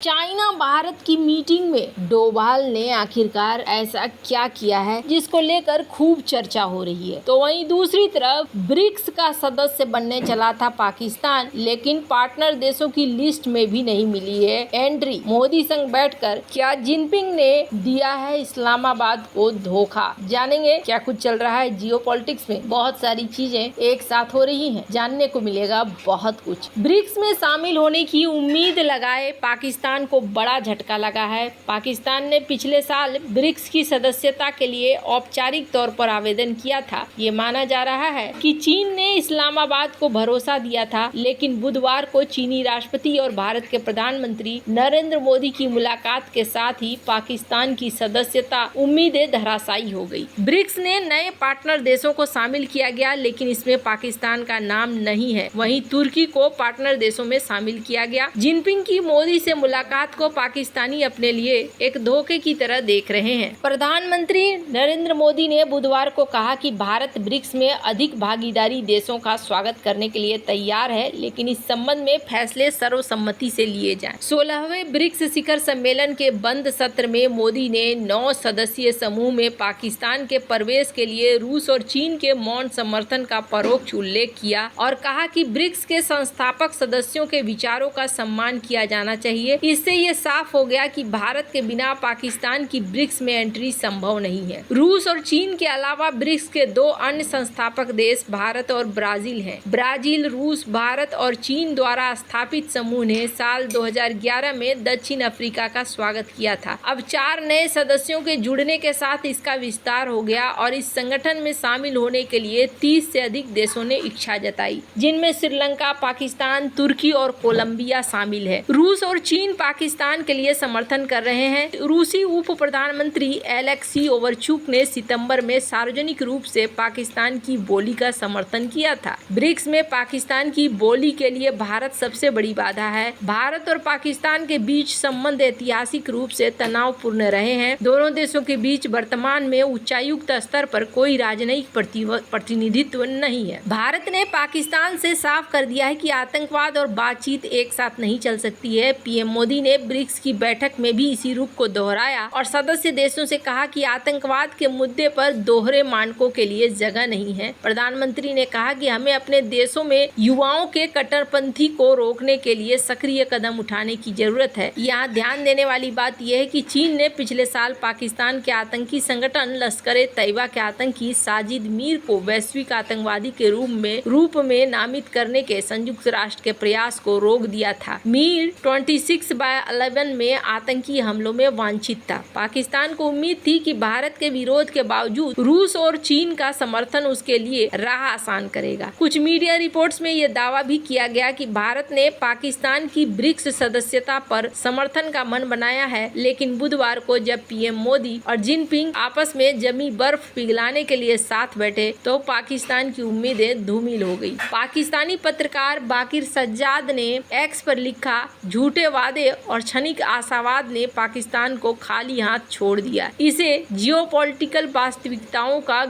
China Bharat की meeting में डोभाल ने आखिरकार ऐसा क्या किया है जिसको लेकर खूब चर्चा हो रही है। तो वहीं दूसरी तरफ ब्रिक्स का सदस्य बनने चला था पाकिस्तान, लेकिन पार्टनर देशों की लिस्ट में भी नहीं मिली है एंट्री। मोदी संग बैठकर क्या जिनपिंग ने दिया है इस्लामाबाद को धोखा? जानेंगे क्या कुछ चल रहा है जियोपॉलिटिक्स में। बहुत सारी चीजें एक साथ हो रही हैं, जानने को मिलेगा बहुत कुछ। ब्रिक्स में शामिल होने की उम्मीद लगाए पाकिस्तान को बड़ा झटका लगा है। पाकिस्तान ने पिछले साल ब्रिक्स की सदस्यता के लिए औपचारिक तौर पर आवेदन किया था। ये माना जा रहा है कि चीन ने इस्लामाबाद को भरोसा दिया था, लेकिन बुधवार को चीनी राष्ट्रपति और भारत के प्रधानमंत्री नरेंद्र मोदी की मुलाकात के साथ ही पाकिस्तान की सदस्यता उम्मीदें धराशायी हो गई। ब्रिक्स ने नए पार्टनर देशों को शामिल किया गया, लेकिन इसमें पाकिस्तान का नाम नहीं है। वहीं तुर्की को पार्टनर देशों में शामिल किया गया। जिनपिंग की मोदी से मुलाकात को पाकिस्तानी अपने लिए एक धोखे की तरह देख रहे हैं। प्रधानमंत्री नरेंद्र मोदी ने बुधवार को कहा कि भारत ब्रिक्स में अधिक भागीदारी देशों का स्वागत करने के लिए तैयार है, लेकिन इस संबंध में फैसले सर्वसम्मति से लिए जाएं। 16वें ब्रिक्स शिखर सम्मेलन के बंद सत्र में मोदी ने 9 सदस्यीय समूह में पाकिस्तान के प्रवेश के लिए रूस और चीन के मौन समर्थन का परोक्ष उल्लेख किया और कहा कि ब्रिक्स के संस्थापक सदस्यों के विचारों का सम्मान किया जाना चाहिए। इससे ये साफ हो गया कि भारत के बिना पाकिस्तान की ब्रिक्स में एंट्री संभव नहीं है। रूस और चीन के अलावा ब्रिक्स के 2 अन्य संस्थापक देश भारत और ब्राजील हैं। ब्राजील, रूस, भारत और चीन द्वारा स्थापित समूह ने साल 2011 में दक्षिण अफ्रीका का स्वागत किया था। अब 4 नए सदस्यों के जुड़ने के साथ इसका विस्तार हो गया और इस संगठन में शामिल होने के लिए 30 से अधिक देशों ने इच्छा जताई, जिनमें श्रीलंका, पाकिस्तान, तुर्की और कोलंबिया शामिल है। रूस और चीन पाकिस्तान के लिए समर्थन कर रहे हैं। रूसी उप प्रधानमंत्री एलेक्सी ओवरचुक ने सितंबर में सार्वजनिक रूप से पाकिस्तान की बोली का समर्थन किया था। ब्रिक्स में पाकिस्तान की बोली के लिए भारत सबसे बड़ी बाधा है। भारत और पाकिस्तान के बीच संबंध ऐतिहासिक रूप से तनावपूर्ण रहे हैं। दोनों देशों के बीच वर्तमान में उच्चायुक्त स्तर पर कोई राजनयिक प्रतिनिधित्व नहीं है। भारत ने पाकिस्तान से साफ कर दिया है कि आतंकवाद और बातचीत एक साथ नहीं चल सकती है। पीएम मोदी ने ब्रिक्स की बैठक में भी इसी रुख को दोहराया और सदस्य देशों से कहा कि आतंकवाद के मुद्दे पर दोहरे मानकों के लिए जगह नहीं है। प्रधानमंत्री ने कहा कि हमें अपने देशों में युवाओं के कट्टरपंथी को रोकने के लिए सक्रिय कदम उठाने की जरूरत है। यहाँ ध्यान देने वाली बात यह है कि चीन ने पिछले साल पाकिस्तान के आतंकी संगठन लश्कर-ए-तैयबा के आतंकी साजिद मीर को वैश्विक आतंकवादी के रूप में नामित करने के संयुक्त राष्ट्र के प्रयास को रोक दिया था। मीर 26/11 में आतंकी हमलों में वांछित था। पाकिस्तान को उम्मीद थी कि भारत के विरोध के बावजूद रूस और चीन का समर्थन उसके लिए राह आसान करेगा। कुछ मीडिया रिपोर्ट्स में यह दावा भी किया गया कि भारत ने पाकिस्तान की ब्रिक्स सदस्यता पर समर्थन का मन बनाया है, लेकिन बुधवार को जब पीएम मोदी और जिनपिंग आपस में जमी बर्फ पिघलाने के लिए साथ बैठे तो पाकिस्तान की उम्मीदें धूमिल हो गई। पाकिस्तानी पत्रकार बाकिर सज्जाद ने एक्स पर लिखा, झूठे वादे और क्षणिक आशावाद ने पाकिस्तान को खाली हाथ छोड़ दिया। इसे जियोपॉलिटिकल वास्तविकताओं का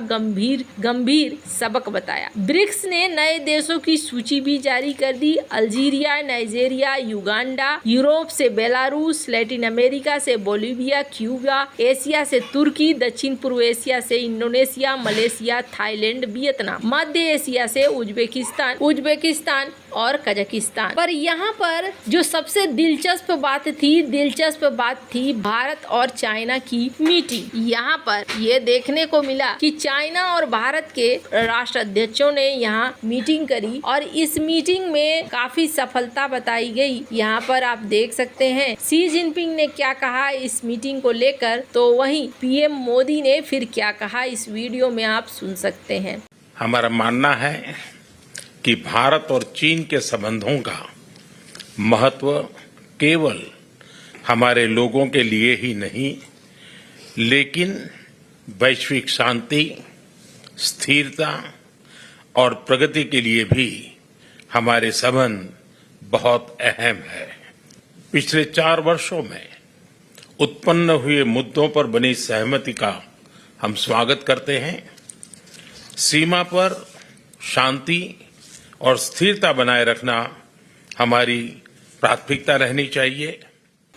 गंभीर सबक बताया। ब्रिक्स ने नए देशों की सूची भी जारी कर दी। अल्जीरिया, नाइजीरिया, युगांडा, यूरोप से बेलारूस, लैटिन अमेरिका से बोलीविया, क्यूबा, एशिया से तुर्की, दक्षिण पूर्व एशिया से इंडोनेशिया, मलेशिया, थाईलैंड, वियतनाम, मध्य एशिया से उज्बेकिस्तान और कजाकिस्तान। पर यहाँ पर जो सबसे दिलचस्प बात थी भारत और चाइना की मीटिंग। यहाँ पर यह देखने को मिला कि चाइना और भारत के राष्ट्राध्यक्षों ने यहाँ मीटिंग करी और इस मीटिंग में काफी सफलता बताई गई। यहाँ पर आप देख सकते हैं शी जिनपिंग ने क्या कहा इस मीटिंग को लेकर, तो वहीं पीएम मोदी ने फिर क्या कहा इस वीडियो में आप सुन सकते हैं। हमारा मानना है कि भारत और चीन के संबंधों का महत्व केवल हमारे लोगों के लिए ही नहीं, लेकिन वैश्विक शांति, स्थिरता और प्रगति के लिए भी हमारे संबंध बहुत अहम है। पिछले 4 वर्षों में उत्पन्न हुए मुद्दों पर बनी सहमति का हम स्वागत करते हैं। सीमा पर शांति और स्थिरता बनाए रखना हमारी प्राथमिकता रहनी चाहिए।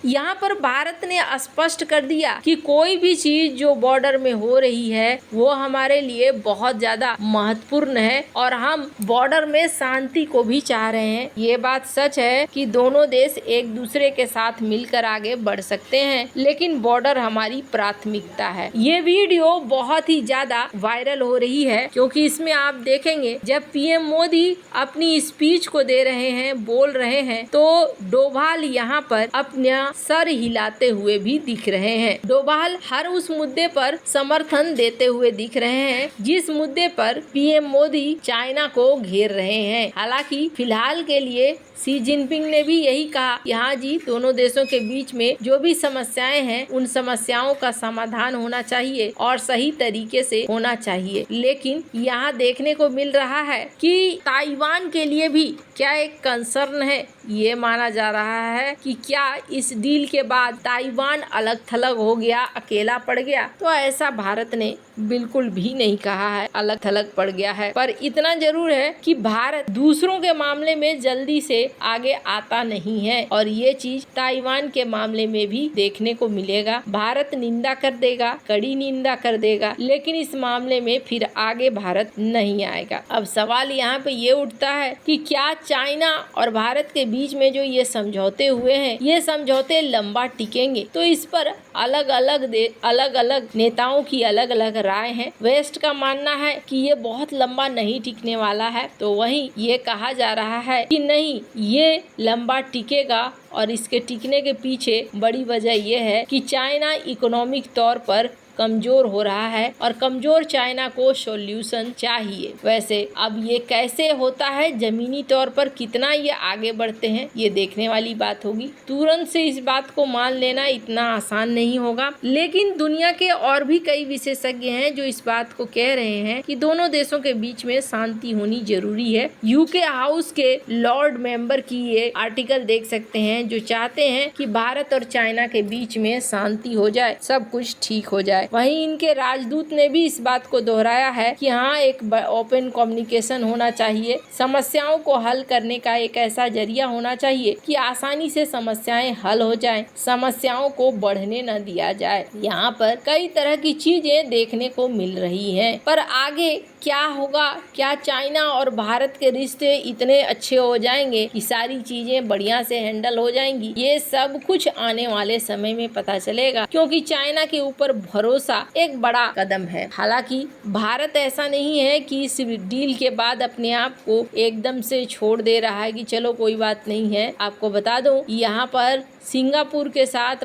यहाँ पर भारत ने स्पष्ट कर दिया कि कोई भी चीज जो बॉर्डर में हो रही है वो हमारे लिए बहुत ज्यादा महत्वपूर्ण है और हम बॉर्डर में शांति को भी चाह रहे हैं। ये बात सच है कि दोनों देश एक दूसरे के साथ मिलकर आगे बढ़ सकते हैं, लेकिन बॉर्डर हमारी प्राथमिकता है। ये वीडियो बहुत ही ज्यादा वायरल हो रही है क्योंकि इसमें आप देखेंगे जब पीएम मोदी अपनी स्पीच को दे रहे हैं, बोल रहे हैं, तो डोभाल यहाँ पर अपना सर हिलाते हुए भी दिख रहे हैं। डोभाल हर उस मुद्दे पर समर्थन देते हुए दिख रहे हैं जिस मुद्दे पर पीएम मोदी चाइना को घेर रहे हैं। हालांकि फिलहाल के लिए शी जिनपिंग ने भी यही कहा कि हाँ जी, दोनों देशों के बीच में जो भी समस्याएं हैं उन समस्याओं का समाधान होना चाहिए और सही तरीके से होना चाहिए। लेकिन यहाँ देखने को मिल रहा है कि ताइवान के लिए भी क्या एक कंसर्न है। ये माना जा रहा है कि क्या इस डील के बाद ताइवान अलग थलग हो गया, अकेला पड़ गया। तो ऐसा भारत ने बिल्कुल भी नहीं कहा है अलग थलग पड़ गया है, पर इतना जरूर है कि भारत दूसरों के मामले में जल्दी से आगे आता नहीं है और ये चीज ताइवान के मामले में भी देखने को मिलेगा। भारत निंदा कर देगा, कड़ी निंदा कर देगा, लेकिन इस मामले में फिर आगे भारत नहीं आएगा। अब सवाल यहाँ पे ये उठता है कि क्या चाइना और भारत के बीच में जो ये समझौते हुए हैं, ये समझौते लंबा टिकेंगे? तो इस पर अलग अलग नेताओं की अलग अलग राय है। वेस्ट का मानना है कि ये बहुत लंबा नहीं टिकने वाला है, तो वहीं ये कहा जा रहा है कि नहीं, ये लंबा टिकेगा और इसके टिकने के पीछे बड़ी वजह यह है कि चाइना इकोनॉमिक तौर पर कमजोर हो रहा है और कमजोर चाइना को सॉल्यूशन चाहिए। वैसे अब ये कैसे होता है, जमीनी तौर पर कितना ये आगे बढ़ते हैं, ये देखने वाली बात होगी। तुरंत से इस बात को मान लेना इतना आसान नहीं होगा, लेकिन दुनिया के और भी कई विशेषज्ञ हैं जो इस बात को कह रहे हैं कि दोनों देशों के बीच में शांति होनी जरूरी है। यूके हाउस के लॉर्ड मेंबर की ये आर्टिकल देख सकते हैं जो चाहते हैं कि भारत और चाइना के बीच में शांति हो जाए, सब कुछ ठीक हो जाए। वहीं इनके राजदूत ने भी इस बात को दोहराया है कि हाँ, एक ओपन कम्युनिकेशन होना चाहिए, समस्याओं को हल करने का एक ऐसा जरिया होना चाहिए कि आसानी से समस्याएं हल हो जाएं, समस्याओं को बढ़ने न दिया जाए। यहाँ पर कई तरह की चीजें देखने को मिल रही हैं, पर आगे क्या होगा? क्या चाइना और भारत के रिश्ते इतने अच्छे हो जाएंगे कि सारी चीजें बढ़िया से हैंडल हो जाएंगी? ये सब कुछ आने वाले समय में पता चलेगा, क्योंकि चाइना के ऊपर भरोसा एक बड़ा कदम है। हालांकि भारत ऐसा नहीं है कि इस डील के बाद अपने आप को एकदम से छोड़ दे रहा है कि चलो कोई बात नहीं है। आपको बता दूं, यहाँ पर सिंगापुर के साथ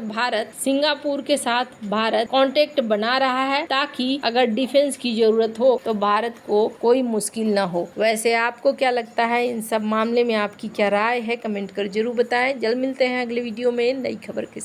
भारत कांटेक्ट बना रहा है ताकि अगर डिफेंस की जरूरत हो तो भारत को कोई मुश्किल ना हो। वैसे आपको क्या लगता है इन सब मामले में? आपकी क्या राय है? कमेंट कर जरूर बताएं। जल्द मिलते हैं अगले वीडियो में नई खबर के साथ।